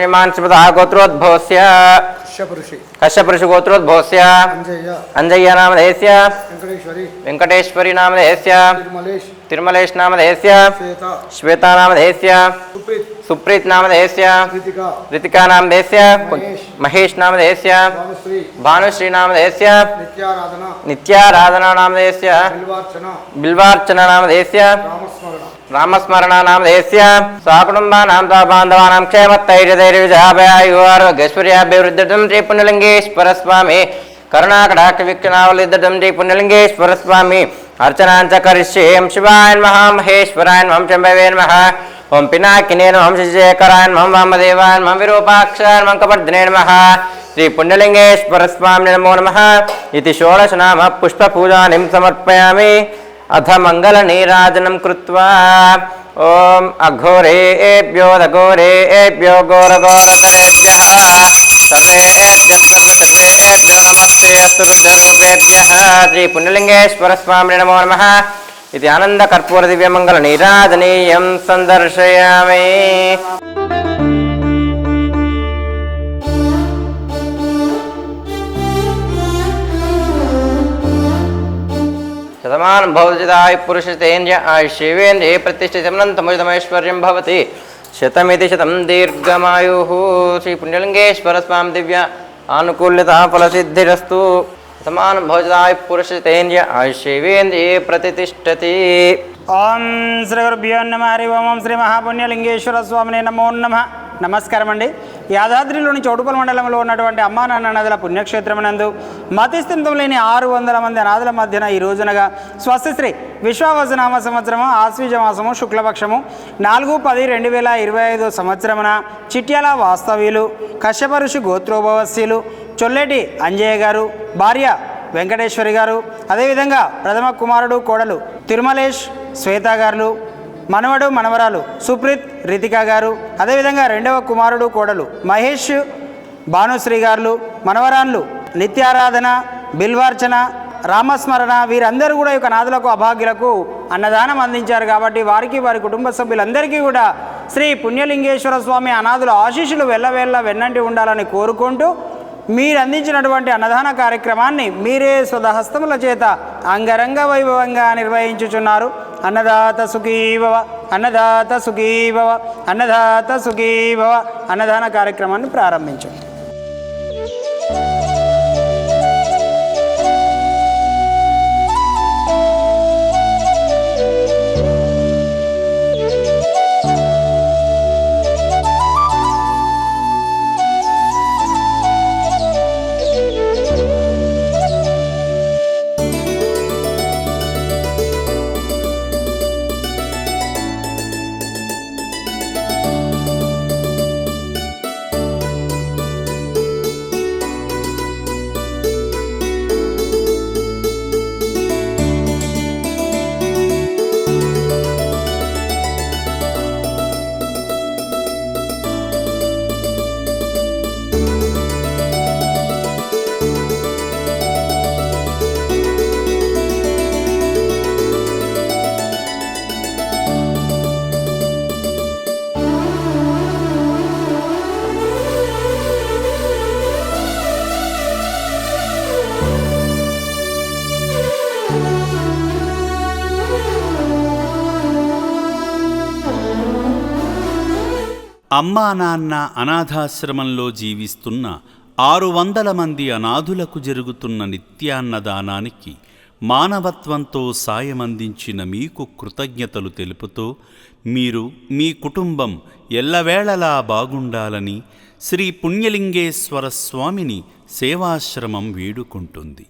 श्रीमान श्रीमतः गोत्रोद्भवस्य कश्यपऋषि गोत्रोद्भवस्य अंजय्य नामधेयस्य वेंकटेश्वरी नामधेयस्य तिरुमलेश नामधेयस्य श्वेता नामधेयस्य सुप्रीत नामधेयस्य ऋतिका नामधेयस्य महेश नामधेयस्य भानुश्री नामधेयस्य नित्याराधना नामधेयस्य बिल्वार्चना नामधेयस्य रामस्मरणा नामधेयस्य सहकुटुम्बानां बान्धवानां क्षेमस्थैर्यधैर्यविजयाभयायुर्गैश्वर्याभिवृद्धिं श्री पुण्यलिंगेश्वर स्वामी करुणाकटाक्षविघ्नावलिद्धं श्री पुण्यलिंगेश्वर स्वामी अर्चनां च करिष्ये शिवाय नमः महेश्वराय नमः शम्भवे नमः ओं पिनाकिने नमः शशिशेखराय नमः वामदेवाय नमः विरूपाक्षाय नमः कपर्दिने नमः श्री पुण्यलिंगेश्वर स्वामी नमो नमः इति षोडश नाम पुष्पपूजानिं समर्पयामि अथ मंगलनीराजनं कृत्वा ओम अघोरेभ्यो दघोरेभ्यो घोरघोरकरेभ्यः सर्वेभ्यः सर्वेभ्यो नमस्ते अस्तु रुद्ररूपेभ्यः श्री पुण्यलिंगेश्वर स्वामिने नमो नमः इति आनन्दकर्पूरदिव्यमङ्गलनीराजनीयं सन्दर्शयामि। शतमान भवतिदाय पुरुषतेन्द्रिय आयुष्येवेन्द्रिये प्रतिष्ठितमनन्तमोजतमैश्वर्यं भवति शतमिति शतं दीर्घमायुः श्री पुण्यलिंगेश्वर स्वामी दिव्य आनुकूल्यता फलसिद्धिरस्तु। शतमान भवतिदाय पुरुषतेन्द्रिय आयुष्येवेन्द्रिये प्रतिष्ठति। ओम श्री गुरुभ्यो नमः हरि ओम శ్రీ మహాపుణ్యలింగేశ్వర స్వామినే నమో నమః। నమస్కారం అండి। యాదాద్రిలోని చౌటుపల్లి మండలంలో ఉన్నటువంటి అమ్మా నాన్న నదుల పుణ్యక్షేత్రమునందు మతిస్థితం లేని 600 మంది అనాథుల మధ్యన ఈ రోజునగా స్వస్తిశ్రీ విశ్వావసనామ సంవత్సరము ఆశ్వీజ మాసము శుక్లపక్షము 4/10/2025 సంవత్సరమున చిట్యాల వాస్తవ్యులు కశ్యప ఋషి గోత్రోభవస్యులు చొల్లేటి అంజయ్య గారు భార్య వెంకటేశ్వరి గారు, అదేవిధంగా ప్రథమ కుమారుడు కోడలు తిరుమలేష్ శ్వేత గారు, మనవడు మనవరాలు సుప్రీత్ రితికా గారు, అదేవిధంగా రెండవ కుమారుడు కోడలు మహేష్ భానుశ్రీ గారు, మనవరాన్లు నిత్యారాధన బిల్వార్చన రామస్మరణ వీరందరూ కూడా ఈ అనాథులకు అభాగ్యులకు అన్నదానం అందించారు కాబట్టి వారికి వారి కుటుంబ సభ్యులందరికీ కూడా శ్రీ పుణ్యలింగేశ్వర స్వామి అనాథుల ఆశీస్సులు వెళ్ళవేళ్ళ వెన్నంటి ఉండాలని కోరుకుంటూ మీరు అందించినటువంటి అన్నదాన కార్యక్రమాన్ని మీరే స్వహస్తముల చేత అంగరంగ వైభవంగా నిర్వహించుచున్నారు. అన్నదాత సుఖీభవ అన్నదాత సుఖీభవ అన్నదాత సుఖీభవ అన్నదాన కార్యక్రమాన్ని ప్రారంభించండి. అమ్మా నాన్న అనాథాశ్రమంలో జీవిస్తున్న 600 మంది అనాథులకు జరుగుతున్న నిత్యాన్నదానానికి మానవత్వంతో సాయమందించిన మీకు కృతజ్ఞతలు తెలుపుతూ మీరు మీ కుటుంబం ఎల్లవేళలా బాగుండాలని శ్రీ పుణ్యలింగేశ్వర స్వామిని సేవాశ్రమం వేడుకుంటుంది.